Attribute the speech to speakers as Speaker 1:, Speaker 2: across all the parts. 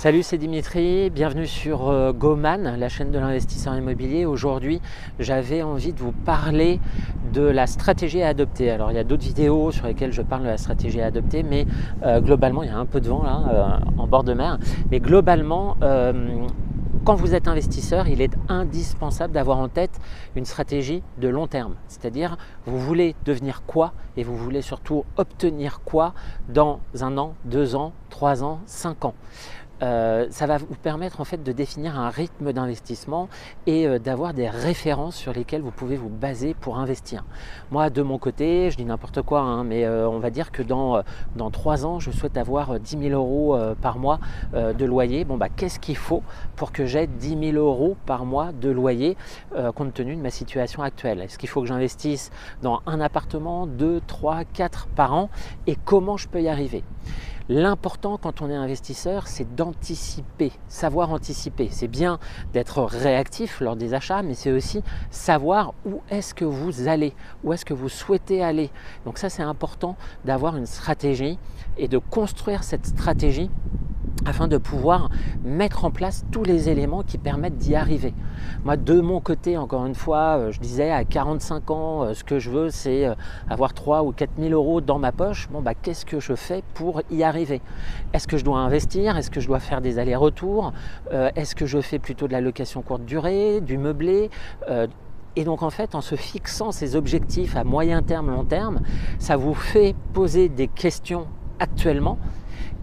Speaker 1: Salut, c'est Dimitri, bienvenue sur GoMan, la chaîne de l'investisseur immobilier. Aujourd'hui, j'avais envie de vous parler de la stratégie à adopter. Alors, il y a d'autres vidéos sur lesquelles je parle de la stratégie à adopter, mais globalement, il y a un peu de vent là, en bord de mer. Mais globalement, quand vous êtes investisseur, il est indispensable d'avoir en tête une stratégie de long terme. C'est-à-dire, vous voulez devenir quoi et vous voulez surtout obtenir quoi dans 1 an, 2 ans, 3 ans, 5 ans. Ça va vous permettre en fait de définir un rythme d'investissement et d'avoir des références sur lesquelles vous pouvez vous baser pour investir. Moi de mon côté, je dis n'importe quoi, hein, mais on va dire que dans 3 ans, je souhaite avoir 10 000 euros par mois de loyer. Bon, qu'est-ce qu'il faut pour que j'aie 10 000 euros par mois de loyer compte tenu de ma situation actuelle? Est-ce qu'il faut que j'investisse dans un appartement, 2, 3, 4 par an et comment je peux y arriver? L'important quand on est investisseur, c'est d'anticiper, savoir anticiper. C'est bien d'être réactif lors des achats, mais c'est aussi savoir où est-ce que vous allez, où est-ce que vous souhaitez aller. Donc ça, c'est important d'avoir une stratégie et de construire cette stratégie afin de pouvoir mettre en place tous les éléments qui permettent d'y arriver. Moi, de mon côté, encore une fois, je disais à 45 ans, ce que je veux, c'est avoir 3 ou 4 000 euros dans ma poche. Bon, qu'est-ce que je fais pour y arriver? Est-ce que je dois investir? Est-ce que je dois faire des allers-retours? Est-ce que je fais plutôt de la location courte durée, du meublé? Et donc en fait, en se fixant ces objectifs à moyen terme, long terme, ça vous fait poser des questions actuellement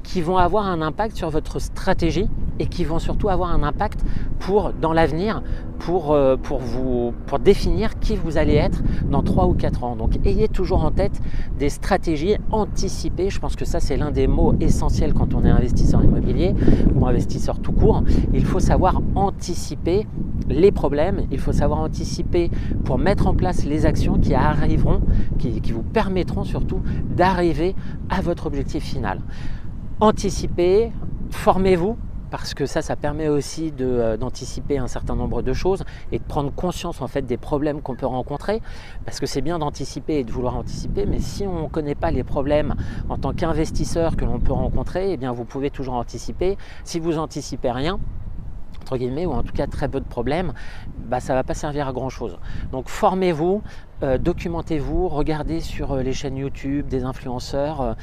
Speaker 1: qui vont avoir un impact sur votre stratégie et qui vont surtout avoir un impact dans l'avenir pour définir qui vous allez être dans 3 ou 4 ans. Donc ayez toujours en tête des stratégies anticipées. Je pense que ça, c'est l'un des mots essentiels quand on est investisseur immobilier ou investisseur tout court. Il faut savoir anticiper les problèmes, il faut savoir anticiper pour mettre en place les actions qui arriveront, qui vous permettront surtout d'arriver à votre objectif final. Anticipez, formez-vous, parce que ça permet aussi d'anticiper un certain nombre de choses et de prendre conscience en fait des problèmes qu'on peut rencontrer, parce que c'est bien d'anticiper et de vouloir anticiper, mais si on ne connaît pas les problèmes en tant qu'investisseur que l'on peut rencontrer, eh bien vous pouvez toujours anticiper. Si vous anticipez rien, entre guillemets, ou en tout cas très peu de problèmes, ça ne va pas servir à grand chose. Donc formez-vous, documentez-vous, regardez sur les chaînes YouTube des influenceurs,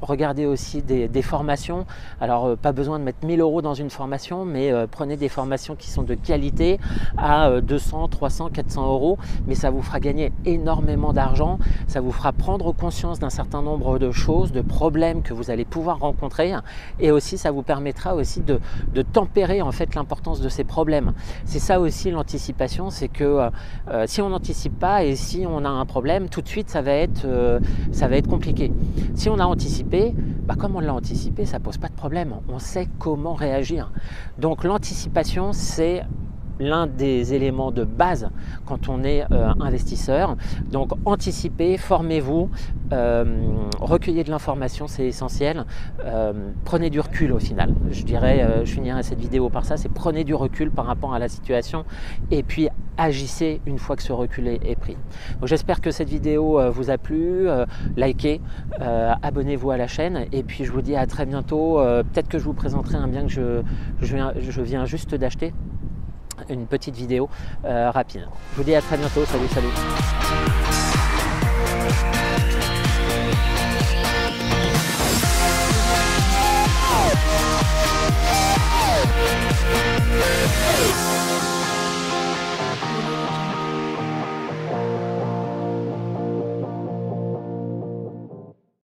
Speaker 1: regardez aussi des formations. Alors pas besoin de mettre 1 000 euros dans une formation, mais prenez des formations qui sont de qualité à 200, 300, 400 euros, mais ça vous fera gagner énormément d'argent, ça vous fera prendre conscience d'un certain nombre de choses, de problèmes que vous allez pouvoir rencontrer, et aussi ça vous permettra aussi de tempérer en fait l'importance de ces problèmes. C'est ça aussi l'anticipation, c'est que si on n'anticipe pas et si on a un problème, tout de suite ça va être compliqué. Si on a anticipé, comme on l'a anticipé, ça ne pose pas de problème, on sait comment réagir. Donc l'anticipation, c'est l'un des éléments de base quand on est investisseur. Donc anticipez, formez-vous, recueillez de l'information, c'est essentiel. Prenez du recul au final. Je finirai cette vidéo par ça, c'est prenez du recul par rapport à la situation et puis agissez une fois que ce recul est pris. Donc j'espère que cette vidéo vous a plu, likez, abonnez-vous à la chaîne et puis je vous dis à très bientôt. Peut-être que je vous présenterai un bien que je viens juste d'acheter. Une petite vidéo rapide. Je vous dis à très bientôt. Salut, salut.